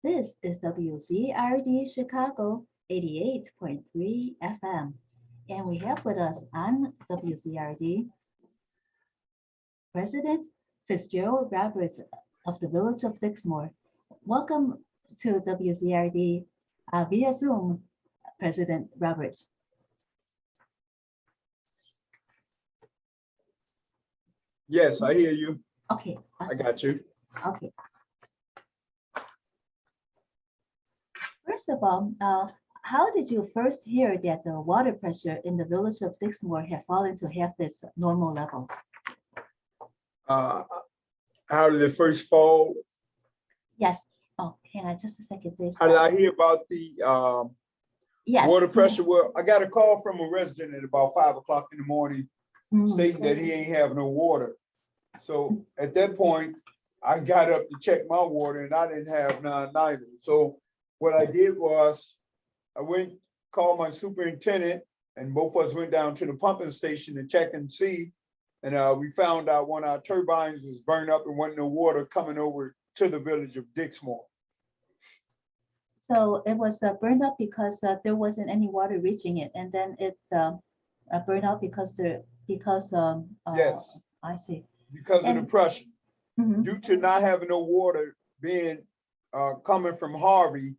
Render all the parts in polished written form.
This is WZRD Chicago 88.3 FM. And we have with us on WZRD President Fitzgerald Roberts of the Village of Dixmoor. Welcome to WZRD via Zoom, President Roberts. Yes, I hear you. Okay, I awesome. got you. Okay. First of all, how did you first hear that the water pressure in the village of Dixmoor had fallen to half its normal level? Uh, how did it first fall? Yes. Oh, hang on just a second, please. How did I hear about the Yes. water pressure? Well, I got a call from a resident at about 5 o'clock in the morning stating that he ain't have no water. So at that point, I got up to check my water and I didn't have none neither. So what I did was I went, called my superintendent, and both of us went down to the pumping station to check and see. And we found out one of our turbines was burned up and wasn't no water coming over to the village of Dixmoor. So it was burned up because there wasn't any water reaching it, and then it burned out because Yes, I see. because of the pressure. Mhm. Due to not having no water being coming from Harvey,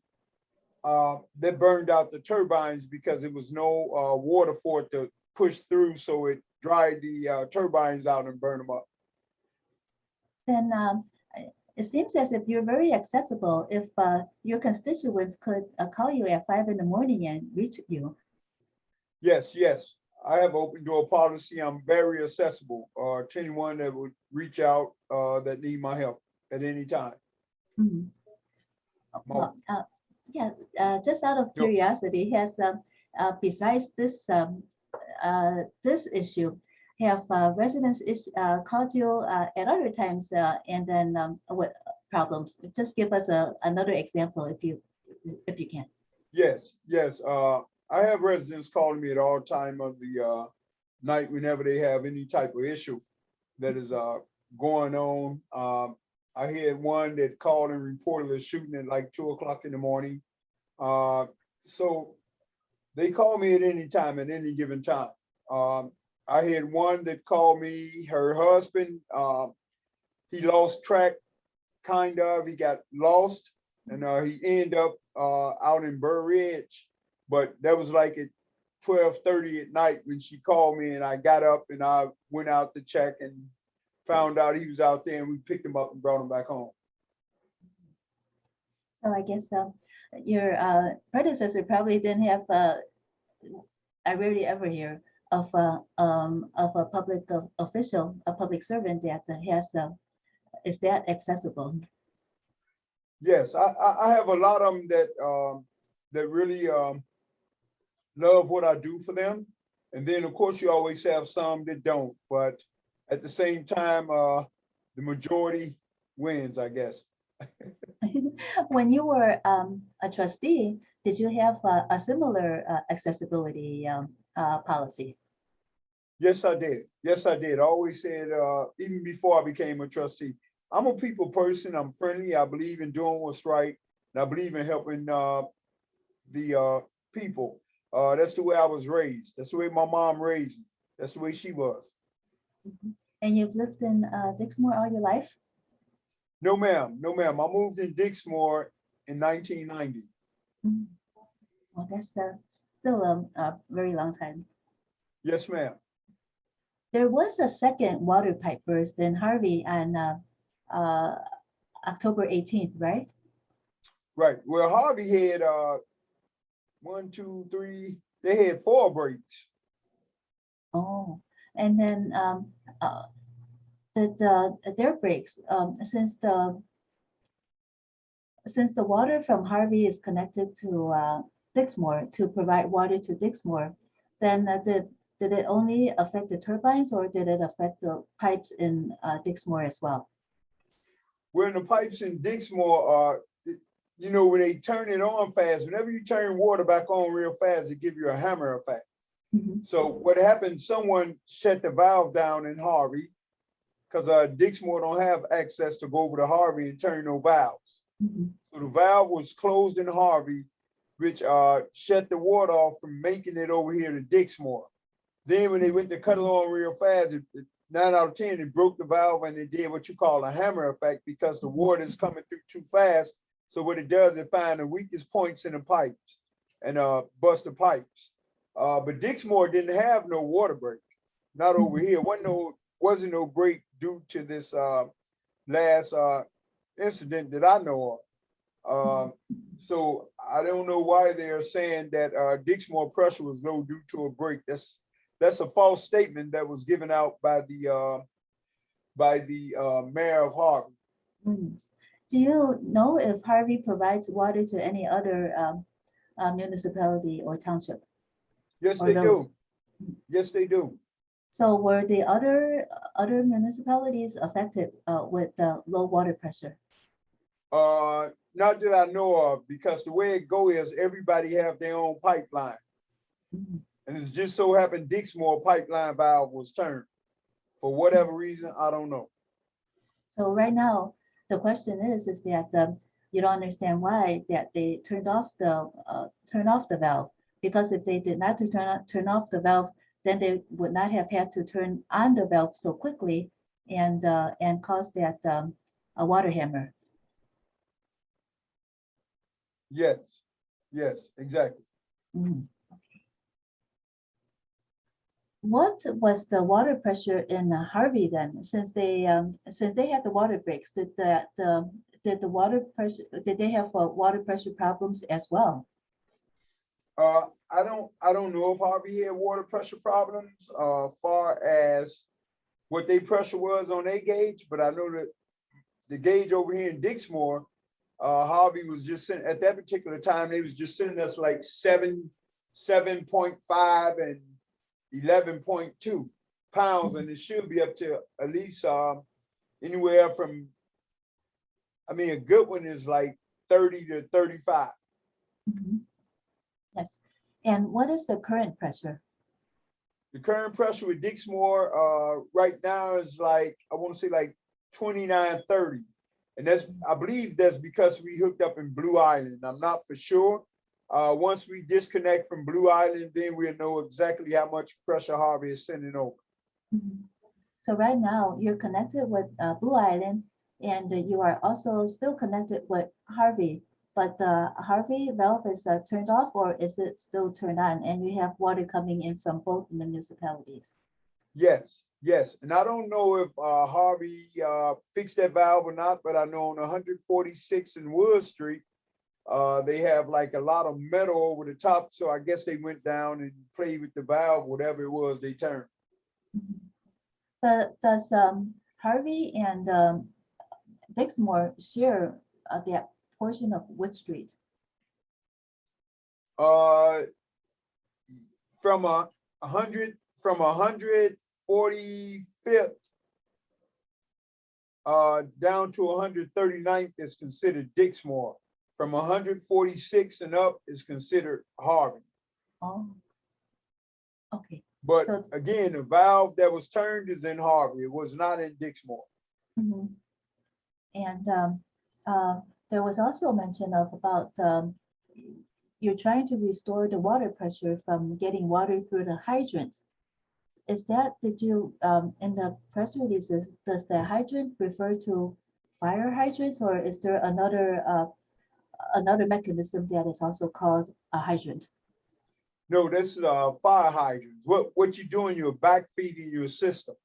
that burned out the turbines because there was no water for it to push through, so it dried the turbines out and burned them up. Then it seems as if you're very accessible. If your constituents could call you at 5 in the morning and reach you. Yes, yes. I have open door policy. I'm very accessible to anyone that would reach out that need my help at any time. Mhm. Well, yeah, just out of curiosity, has besides this this issue, have residents called you at other times and then what problems? Just give us another example if you can. Yes, yes. I have residents calling me at all time of the night whenever they have any type of issue that is going on. I had one that called and reported a shooting at like 2 o'clock in the morning. So they call me at any time, at any given time. I had one that called me, her husband, he lost track, kind of, he got lost, and he ended up out in Burr Ridge, but that was like at 12:30 at night when she called me, and I got up and I went out to check and found out he was out there, and we picked him up and brought him back home. So I guess your predecessor probably didn't have. I rarely ever hear of a public official, a public servant that has is that accessible. Yes, I have a lot of them that really love what I do for them, and then of course you always have some that don't. But at the same time, the majority wins, I guess. When you were a trustee, did you have a similar accessibility policy? Yes, I did. Yes, I did. I always said, even before I became a trustee, I'm a people person. I'm friendly. I believe in doing what's right. And I believe in helping the people. That's the way I was raised. That's the way my mom raised me. That's the way she was. Mhm. And you've lived in Dixmoor all your life? No, ma'am. No, ma'am. I moved in Dixmoor in 1990. Mhm. Well, that's still a very long time. Yes, ma'am. There was a second water pipe burst in Harvey on October 18th, right? Right. Well, Harvey had one, two, three. They had 4 breaks. Oh, and then their breaks since the water from Harvey is connected to Dixmoor to provide water to Dixmoor, then did it only affect the turbines or did it affect the pipes in Dixmoor as well? When the pipes in Dixmoor are, you know, when they turn it on fast, whenever you turn water back on real fast, it gives you a hammer effect. Mhm. So what happened, someone shut the valve down in Harvey because Dixmoor don't have access to go over to Harvey and turn no valves. Mhm. So the valve was closed in Harvey, which shut the water off from making it over here to Dixmoor. Then when they went to cut it on real fast, 9 out of 10, it broke the valve and it did what you call a hammer effect because the water is coming through too fast. So what it does, it find the weakest points in the pipes and bust the pipes. But Dixmoor didn't have no water break, not over here. Wasn't no break due to this last incident that I know of. So I don't know why they're saying that Dixmoor pressure was low due to a break. That's a false statement that was given out by the mayor of Harvey. Mhm. Do you know if Harvey provides water to any other municipality or township? Yes, Or they those? do. Yes, they do. So were the other municipalities affected with the low water pressure? Not that I know of, because the way it go is everybody have their own pipeline. Mhm. And it's just so happened Dixmoor pipeline valve was turned. For whatever reason, I don't know. So right now, the question is that you don't understand why that they turn off the valve, because if they did not turn off the valve, then they would not have had to turn on the valve so quickly and cause that a water hammer. Yes, exactly. Mhm. What was the water pressure in Harvey then? Since they had the water breaks, did the water pressure, did they have water pressure problems as well? I don't know if Harvey had water pressure problems, far as what their pressure was on their gauge, but I know that the gauge over here in Dixmoor, Harvey was just sitting at that particular time, they was just sending us like 7.5 and 11.2 pounds, and it should be up to at least anywhere from, I mean, a good one is like 30 to 35. Mhm. Yes. And what is the current pressure? The current pressure with Dixmoor right now is like, I want to say like 29, 30. And I believe that's because we hooked up in Blue Island. I'm not for sure. Once we disconnect from Blue Island, then we'll know exactly how much pressure Harvey is sending over. Mhm. So right now you're connected with Blue Island, and you are also still connected with Harvey. But the Harvey valve is turned off, or is it still turned on? And you have water coming in from both municipalities. Yes. And I don't know if Harvey fixed that valve or not, but I know on 146 in Wood Street, they have like a lot of metal over the top. So I guess they went down and played with the valve, whatever it was they turned. Does Harvey and Dixmoor share that portion of Wood Street? From 145th down to 139th is considered Dixmoor. From 146 and up is considered Harvey. Oh, okay. But So, again, the valve that was turned is in Harvey. It was not in Dixmoor. mhm. And there was also mention of about you're trying to restore the water pressure from getting water through the hydrants. Is that, did you, in the press releases, does the hydrant refer to fire hydrants, or is there another mechanism that is also called a hydrant? No, this is fire hydrants. What you're doing, you're backfeeding your system.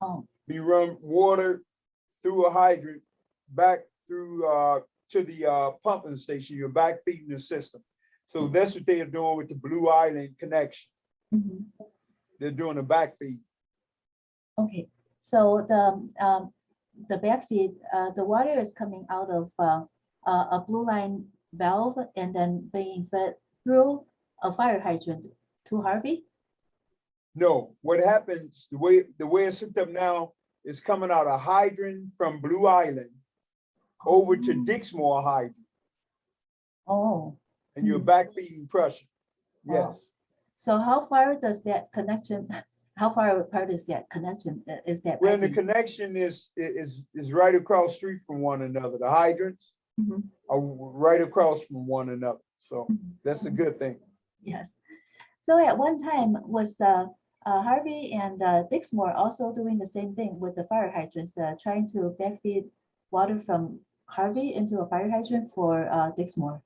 Oh. You run water through a hydrant back through to the pumping station. You're backfeeding the system. So that's what they are doing with the Blue Island connection. Mhm. They're doing a backfeed. Okay, so the backfeed, the water is coming out of a blue line valve and then being fed through a fire hydrant to Harvey? No, what happens, the way it's hooked up now is coming out a hydrant from Blue Island over to Dixmoor hydrant, Oh, and you're backfeeding pressure. wow. Yes. So how far does that connection How far apart is that connection? Is that When the piping? connection is right across the street from one another. The hydrants Mhm, are right across from one another. So mhm, that's a mhm. good thing. Yes. So at one time was Harvey and Dixmoor also doing the same thing with the fire hydrants, trying to backfeed water from Harvey into a fire hydrant for Dixmoor.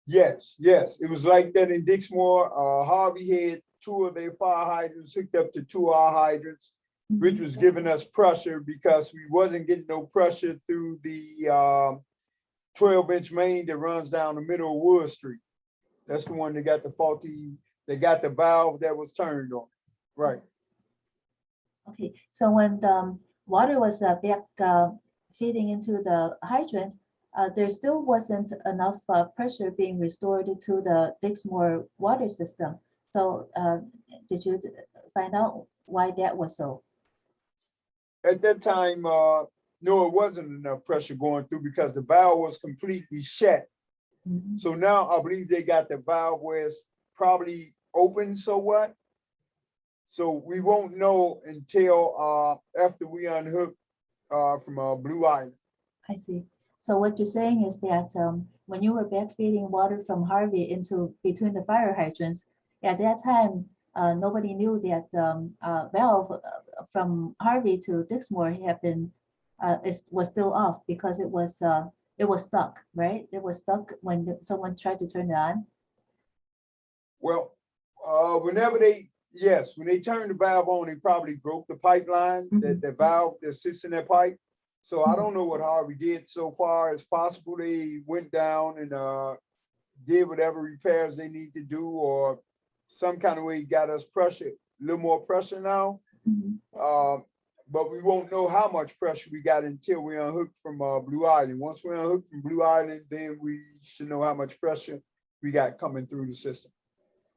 Yes, yes. It was like that in Dixmoor. Harvey had two of their fire hydrants hooked up to two of our hydrants, which was giving us pressure because we wasn't getting no pressure through the 12-inch main that runs down the middle of Wood Street. That's the one that got the faulty, they got the valve that was turned on. Right. Okay, so when the water was back feeding into the hydrant, there still wasn't enough pressure being restored to the Dixmoor water system. So did you find out why that was so? At that time, no, it wasn't enough pressure going through because the valve was completely shut. Mhm. So now I believe they got the valve where it's probably open, so what? So we won't know until after we unhook from Blue Island. I see. So what you're saying is that when you were backfeeding water from Harvey into between the fire hydrants, at that time, nobody knew that valve from Harvey to Dixmoor had been was still off because it was stuck, right? It was stuck when someone tried to turn it on. Well, whenever yes, when they turned the valve on, they probably broke the pipeline, the valve that sits in that pipe. So I don't know what Harvey did so far as possible. They went down and did whatever repairs they need to do, or some kind of way got us pressure, a little more pressure now. Mhm. But we won't know how much pressure we got until we unhook from Blue Island. Once we unhook from Blue Island, then we should know how much pressure we got coming through the system.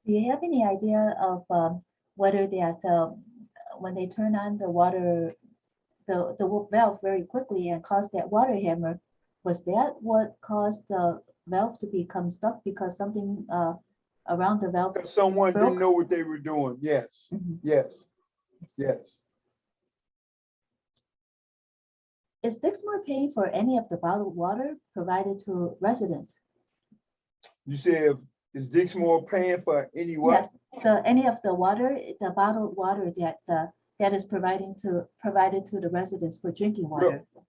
Do you have any idea of whether that when they turn on the water the valve very quickly and caused that water hammer. Was that what caused the valve to become stuck because something around the valve Because someone didn't broke? know what they were doing. Yes, Mhm. yes, yes. Is Dixmoor paying for any of the bottled water provided to residents? You said, is Dixmoor paying for any what? Yes, any of the water, the bottled water that is provided to the residents for drinking water. Well,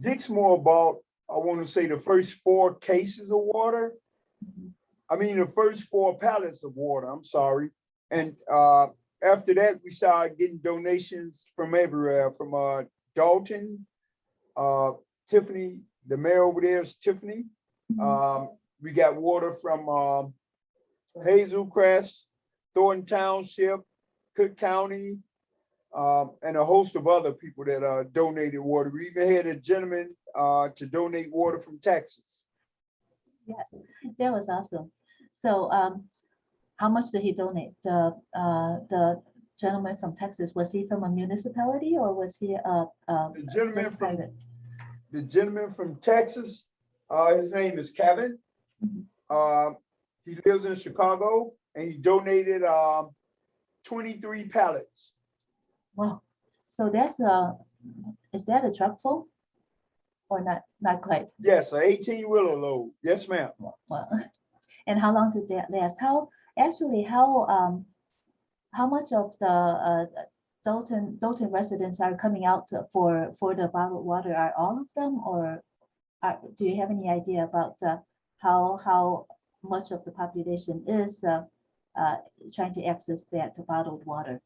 Dixmoor bought, I want to say, the first 4 cases of water. Mhm. I mean, the first 4 pallets of water, I'm sorry. And after that, we started getting donations from everywhere, from Dalton, Tiffany, the mayor over there is Tiffany. We got water from Hazel Crest, Thornton Township, Cook County, and a host of other people that donated water. We even had a gentleman to donate water from Texas. Yes, that was awesome. So how much did he donate? The gentleman from Texas, was he from a municipality or was he The gentleman just from private? Texas, his name is Kevin. Mhm. He lives in Chicago, and he donated 23 pallets. Wow. So that's is that a truck full or not? Not quite. Yes, an 18-wheeler load. Yes, ma'am. Well, and how long did that last? How much of the Dalton residents are coming out for the bottled water? Are all of them, or do you have any idea about how much of the population is trying to access that bottled water?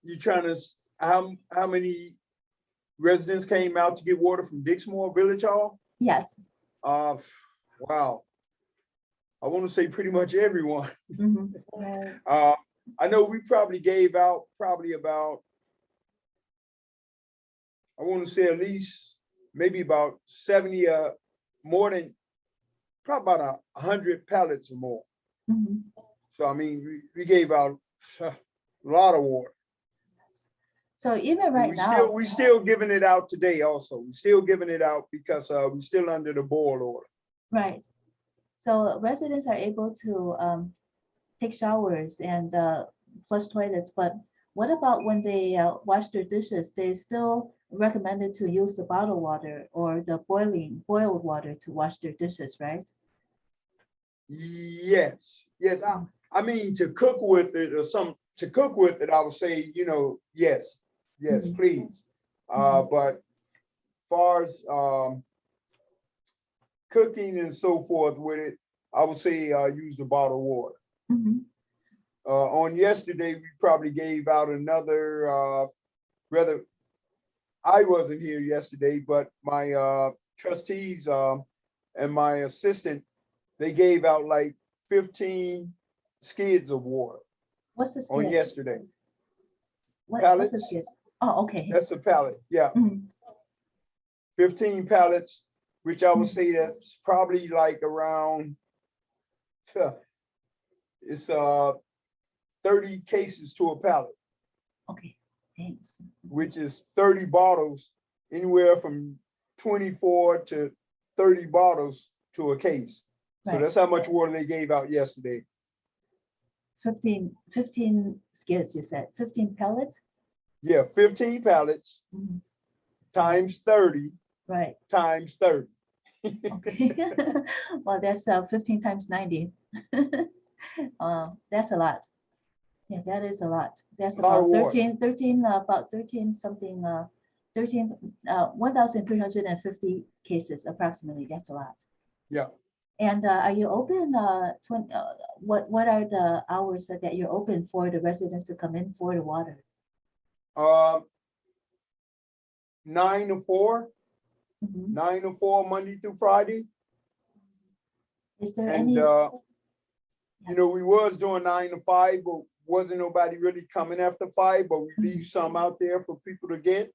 You trying to, how many residents came out to get water from Dixmoor Village Hall? Yes. Wow. I want to say pretty much everyone. Mhm. Right. I know we probably gave out probably about, I want to say at least maybe about 70, more than, probably about 100 pallets or more. Mhm. So, I mean, we gave out a lot of water. So even And right now, we still giving it out today also. We still giving it out because we still under the boil order. right. So residents are able to take showers and flush toilets, but what about when they wash their dishes? They still recommended to use the bottled water or the boiled water to wash their dishes, right? Yes, yes. I mean, to cook with it or to cook with it, I would say, yes, yes, Mhm. please. But far as cooking and so forth with it, I would say use the bottled water. Mhm. On yesterday, we probably gave out another, rather, I wasn't here yesterday, but my trustees and my assistant, they gave out like 15 skids of water What's the on skid? yesterday. What's the Pallets, skid? Oh, okay. that's a pallet, yeah. Mhm. 15 pallets, which I would Mhm. say that's probably like around, it's 30 cases to a pallet, Okay, thanks. which is 30 bottles, anywhere from 24 to 30 bottles to a case. So Right. that's how much water they gave out yesterday. 15 skids, you said, 15 pellets? Yeah, 15 pallets Mhm. times 30 Right, times 30. okay. Well, that's 15 times 90. That's a lot. Yeah, that is a lot. That's A lot of about water. 13, about 13 something, 13, 1,350 cases approximately. That's a lot. Yeah. And are you open, what are the hours that you're open for the residents to come in for the water? Uh, 9 to 4, Mhm. 9 to 4, Monday through Friday. Is there And, any, we was doing 9 to 5, but wasn't nobody really coming after 5, but we leave some out there for people to get.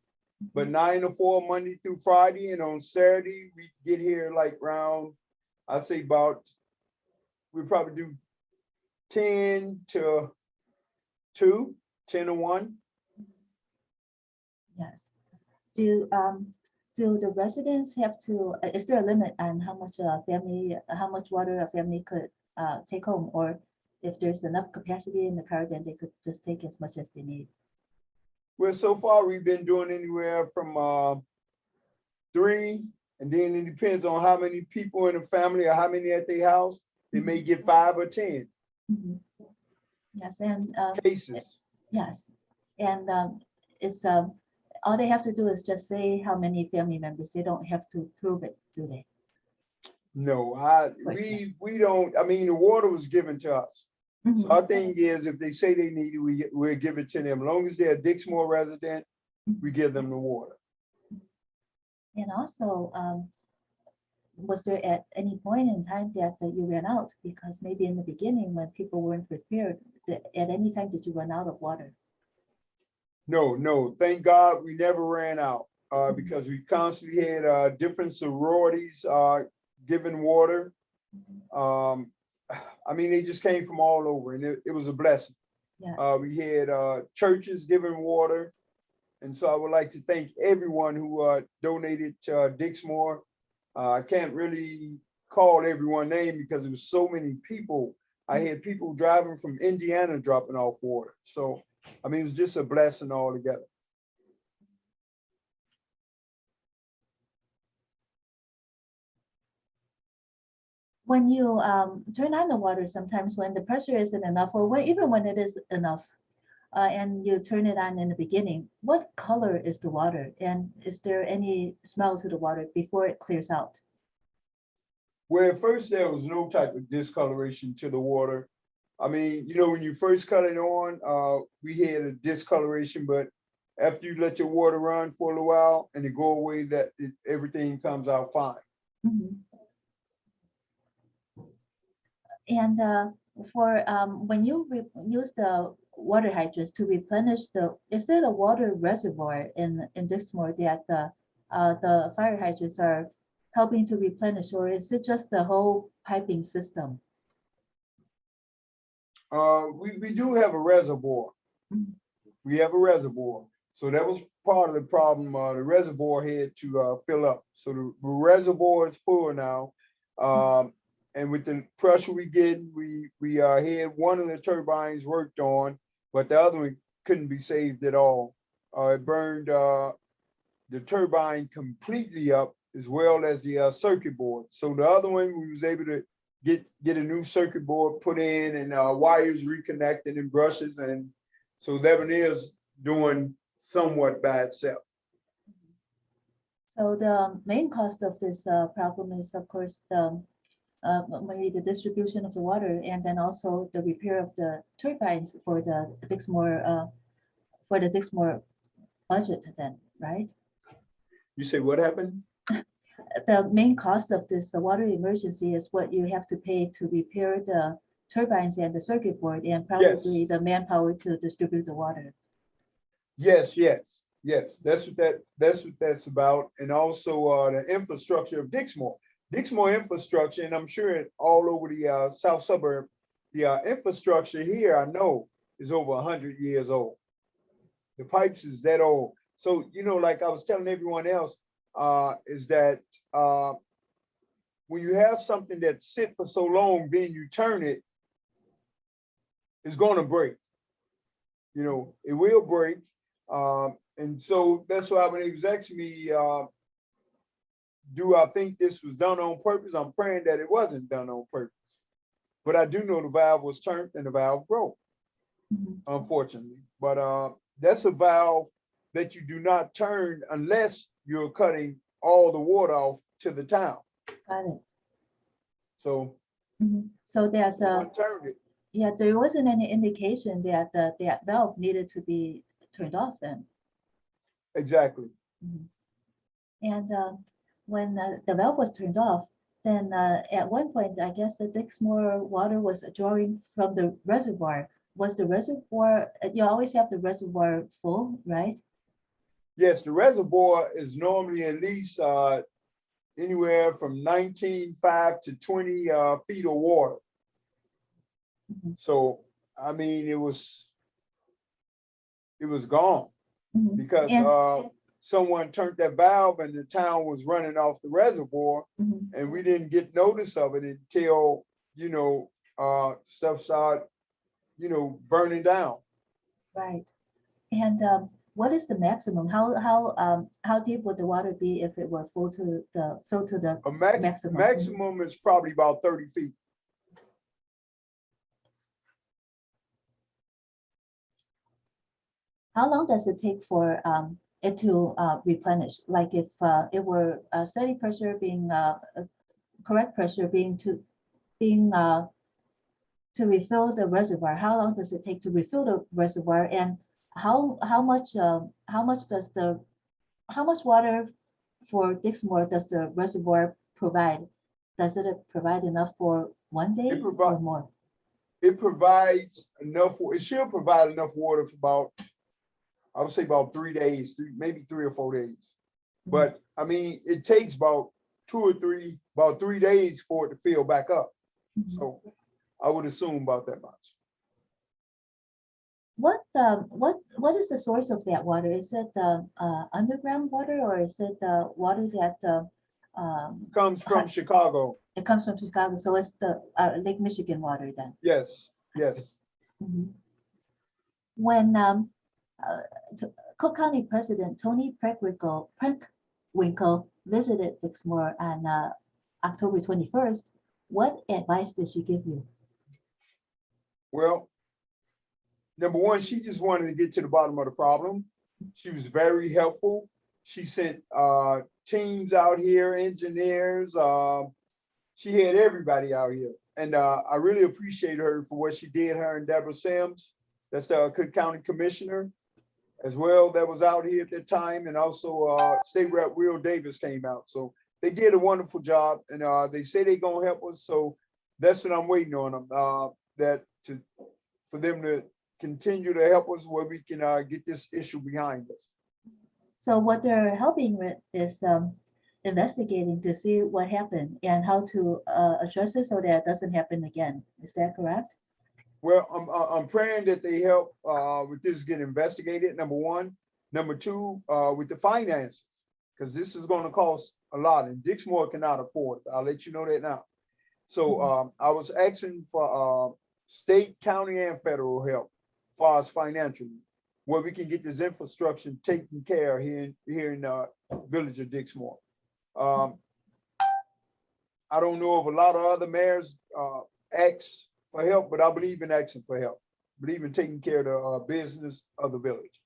But 9 to 4, Monday through Friday, and on Saturday, we get here like around, I say about, we probably do 10 to 2, 10 to 1. yes. Do the residents have to, is there a limit on how much a family, how much water a family could take home? Or if there's enough capacity in the car, then they could just take as much as they need? Well, so far we've been doing anywhere from 3, and then it depends on how many people in the family or how many at their house. They may get 5 or 10 Mhm. Yes, and cases. yes, and it's all they have to do is just say how many family members. They don't have to prove it, do they? No, Course not. we don't. I mean, the water was given to us. So Mhm. our thing is, if they say they need it, we'll give it to them. As long as they're a Dixmoor resident, we give them the water. And also, was there at any point in time that you ran out? Because maybe in the beginning, when people weren't prepared, at any time did you run out of water? No, no. Thank God we never ran out because we constantly had different sororities giving water. Um, I mean, they just came from all over, and it was a blessing. Yeah. We had churches giving water. And so I would like to thank everyone who donated to Dixmoor. I can't really call everyone's name because there was so many people. I had people driving from Indiana dropping off water. So, I mean, it was just a blessing altogether. When you turn on the water, sometimes when the pressure isn't enough, or even when it is enough, and you turn it on in the beginning, what color is the water? And is there any smell to the water before it clears out? Where at first there was no type of discoloration to the water. I mean, when you first cut it on, we had a discoloration, but after you let your water run for a little while and it go away, everything comes out fine. Mhm. And for when you use the water hydrants to replenish is there a water reservoir in Dixmoor that the fire hydrants are helping to replenish, or is it just the whole piping system? We do have a reservoir. Mhm. We have a reservoir. So that was part of the problem. The reservoir had to fill up. So the reservoir is full now. And with the pressure we get, we had one of the turbines worked on, but the other one couldn't be saved at all. It burned the turbine completely up, as well as the circuit board. So the other one, we was able to get a new circuit board put in, and wires reconnected and brushes, and so that one is doing somewhat by itself. So the main cost of this problem is, of course, the maybe the distribution of the water, and then also the repair of the turbines for the Dixmoor budget. Then, right? You say what happened? The main cost of this water emergency is what you have to pay to repair the turbines and the circuit board, and probably Yes. the manpower to distribute the water. Yes, yes, yes. That's what that's about. And also the infrastructure of Dixmoor. Dixmoor infrastructure, and I'm sure all over the south suburb, the infrastructure here, I know, is over 100 years old. The pipes is that old. So, you know, like I was telling everyone else, is that when you have something that sit for so long, then you turn it, it's going to break. You know, it will break. And so that's why when he was asking me, do I think this was done on purpose? I'm praying that it wasn't done on purpose. But I do know the valve was turned and the valve broke, unfortunately. But that's a valve that you do not turn unless you're cutting all the water off to the town. Got it. So, so there's turned it. Yeah, there wasn't any indication that that valve needed to be turned off then. Exactly. And when the valve was turned off, then at one point, I guess the Dixmoor water was drawing from the reservoir. Was the reservoir, you always have the reservoir full, right? Yes, the reservoir is normally at least anywhere from 19.5 to 20 feet of water. So, I mean, it was gone because someone turned that valve and the town was running off the reservoir, and we didn't get notice of it until, you know, stuff started, you know, burning down. Right. And what is the maximum? How deep would the water be if it were filled to the maximum? Maximum is probably about 30 feet. How long does it take for it to replenish? Like if it were steady pressure being correct pressure being to refill the reservoir, how long does it take to refill the reservoir, and how much water for Dixmoor does the reservoir provide? Does it provide enough for one day or more? It provides enough. It should provide enough water for about, I would say about 3 days, maybe 3 or 4 days. But I mean, it takes about 3 days for it to fill back up. So I would assume about that much. What is the source of that water? Is it underground water, or is it water that comes from Chicago? It comes from Chicago, so it's the Lake Michigan water then. Yes, yes. When Cook County President Tony Preckwinkle visited Dixmoor on October 21st, what advice did she give you? Well, number one, she just wanted to get to the bottom of the problem. She was very helpful. She sent teams out here, engineers. She had everybody out here. And I really appreciate her for what she did, her and Deborah Sims. That's the Cook County Commissioner as well, that was out here at that time. And also State Rep Will Davis came out. So they did a wonderful job, and they say they're gonna help us. So that's what I'm waiting on them, for them to continue to help us where we can get this issue behind us. So what they're helping with is investigating to see what happened and how to address it so that it doesn't happen again. Is that correct? Well, I'm praying that they help with this get investigated, number one. Number two, with the finances, because this is going to cost a lot, and Dixmoor cannot afford it. I'll let you know that now. So I was asking for state, county, and federal help far as financially, where we can get this infrastructure taken care of here in village of Dixmoor. I don't know if a lot of other mayors ask for help, but I believe in asking for help. I believe in taking care of the business of the village.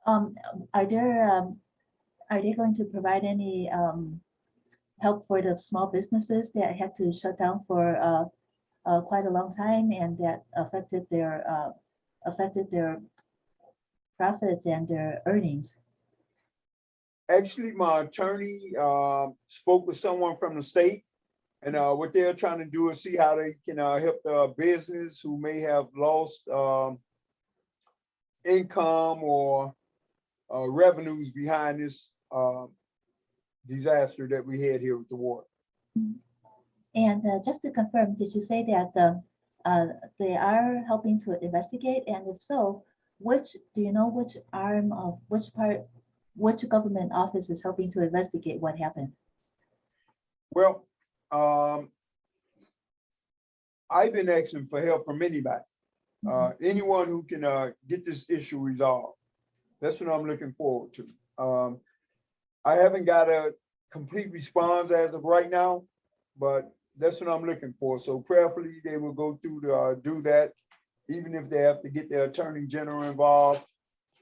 Are they going to provide any help for the small businesses that had to shut down for quite a long time and that affected their profits and their earnings? Actually, my attorney spoke with someone from the state, and what they're trying to do is see how they can help the business who may have lost income or revenues behind this disaster that we had here with the water. And just to confirm, did you say that they are helping to investigate? And if so, do you know which arm of which government office is helping to investigate what happened? Well, I've been asking for help from anybody, anyone who can get this issue resolved. That's what I'm looking forward to. I haven't got a complete response as of right now, but that's what I'm looking for. So prayerfully, they will go through to do that, even if they have to get their attorney general involved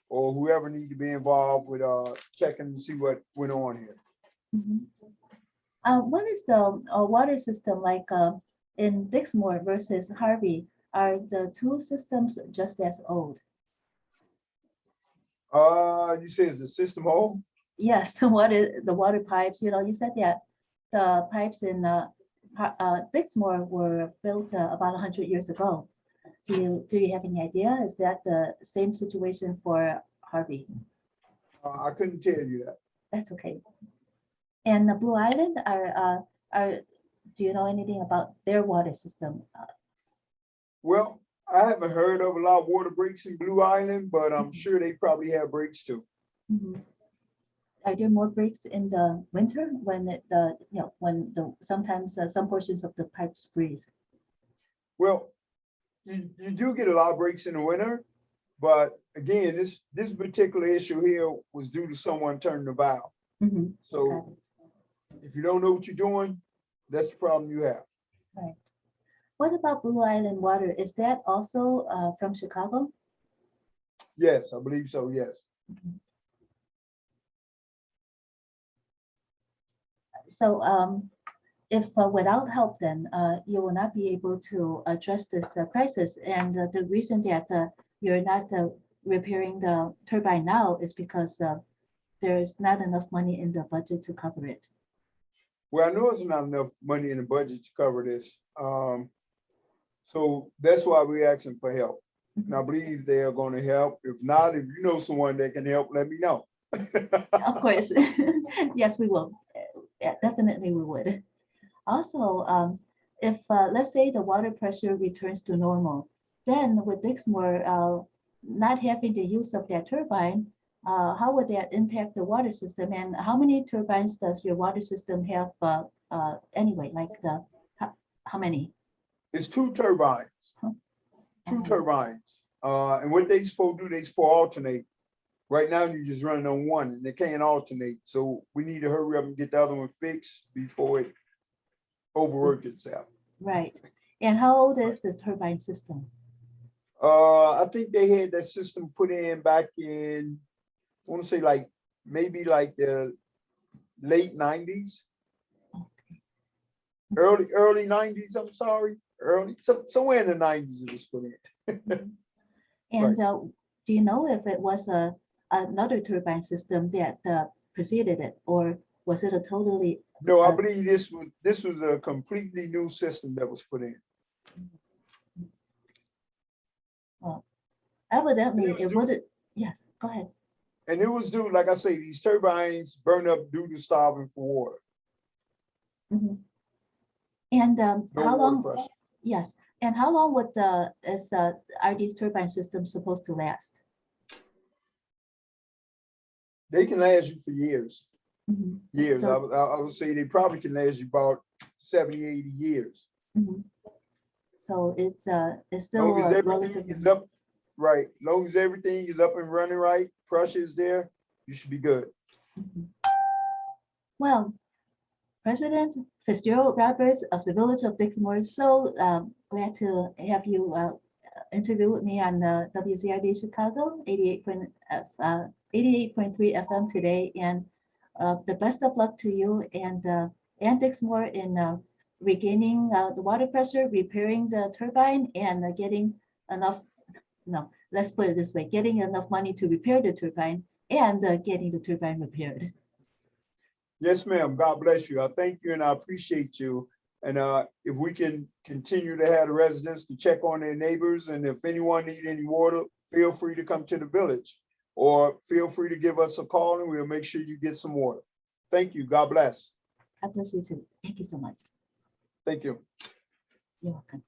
or whoever needs to be involved with checking to see what went on here. What is the water system like in Dixmoor versus Harvey? Are the two systems just as old? You say is the system old? Yes, the water pipes. You know, you said that the pipes in Dixmoor were built about 100 years ago. Do you have any idea? Is that the same situation for Harvey? I couldn't tell you that. That's okay. And the Blue Island do you know anything about their water system? Well, I haven't heard of a lot of water breaks in Blue Island, but I'm sure they probably have breaks too. Are there more breaks in the winter when sometimes some portions of the pipes freeze? Well, you do get a lot of breaks in the winter, but again, this particular issue here was due to someone turning the valve. So if you don't know what you're doing, that's the problem you have. Right. What about Blue Island water? Is that also from Chicago? Yes, I believe so, yes. So if without help, then you will not be able to address this crisis. And the reason that you're not repairing the turbine now is because there's not enough money in the budget to cover it. Well, I know there's not enough money in the budget to cover this. So that's why we're asking for help. And I believe they are going to help. If not, if you know someone that can help, let me know. Of course. Yes, we will. Yeah, definitely we would. Also, if let's say the water pressure returns to normal, then with Dixmoor not having the use of that turbine, how would that impact the water system? And how many turbines does your water system have anyway? Like how many? It's 2 turbines. Two turbines. And what they supposed to do, they supposed to alternate. Right now, you're just running on one and they can't alternate. So we need to hurry up and get the other one fixed before it overwork itself. Right. And how old is the turbine system? I think they had that system put in back in, I want to say like maybe like the late 90s. Early 90s, I'm sorry. Somewhere in the 90s it was put in. And right. Do you know if it was another turbine system that preceded it, or was it a totally? No, I believe this was a completely new system that was put in. Well, evidently it would. Yes, go ahead. And it was due, like I say, these turbines burn up due to starving for water. And no how long? Pressure. Yes, and how long would are these turbine systems supposed to last? They can last you for years. Years. So, I would say they probably can last you about 70, 80 years. So So it's still Long as everything relatively. is up, right, long as everything is up and running right, pressure is there, you should be good. Mhm. Well, President Fitzgerald Roberts of the Village of Dixmoor is so glad to have you interview with me on WZRD Chicago 88.3 FM today, and the best of luck to you and Dixmoor in regaining the water pressure, repairing the turbine, and getting enough. No, let's put it this way: getting enough money to repair the turbine and getting the turbine repaired. Yes, ma'am. God bless you. I thank you and I appreciate you. And if we can continue to have the residents to check on their neighbors, and if anyone need any water, feel free to come to the village or feel free to give us a call and we'll make sure you get some water. Thank you. God bless. God bless you too. Thank you so much. Thank you. You're welcome.